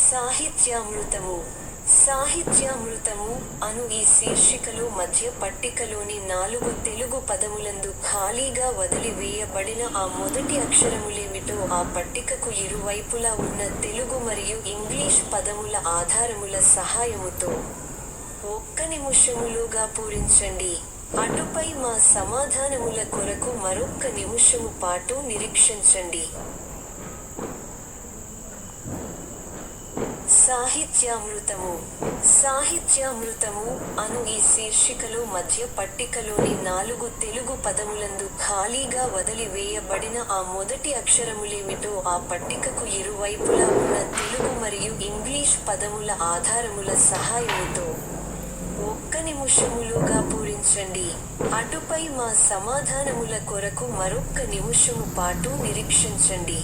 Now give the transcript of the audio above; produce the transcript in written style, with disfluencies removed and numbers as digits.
సాహిత్యామృతము. సాహిత్యామృతము అను ఈ శీర్షికలో మధ్య పట్టికలోని 4 తెలుగు పదములందు ఖాళీగా వదిలి వేయబడిన ఆ మొదటి అక్షరములేమిటో ఆ పట్టికకు ఇరువైపులా ఉన్న తెలుగు మరియు ఇంగ్లీష్ పదముల ఆధారముల సహాయముతో 1 నిమిషములోగా పూరించండి. అటుపై మా సమాధానముల కొరకు మరొక్క నిమిషము పాటు నిరీక్షించండి. సాహిత్యామృతము. సాహిత్యామృతము అను ఈ శీర్షికలో మధ్య పట్టికలోని 4 తెలుగు పదములందు ఖాళీగా వదిలి వేయబడిన ఆ మొదటి అక్షరములేమిటో ఆ పట్టికకు ఇరువైపులా ఉన్న తెలుగు మరియు ఇంగ్లీష్ పదముల ఆధారముల సహాయముతో 1 నిమిషములోగా పూరించండి. అటుపై మా సమాధానముల కొరకు మరొక్క నిమిషము పాటు నిరీక్షించండి.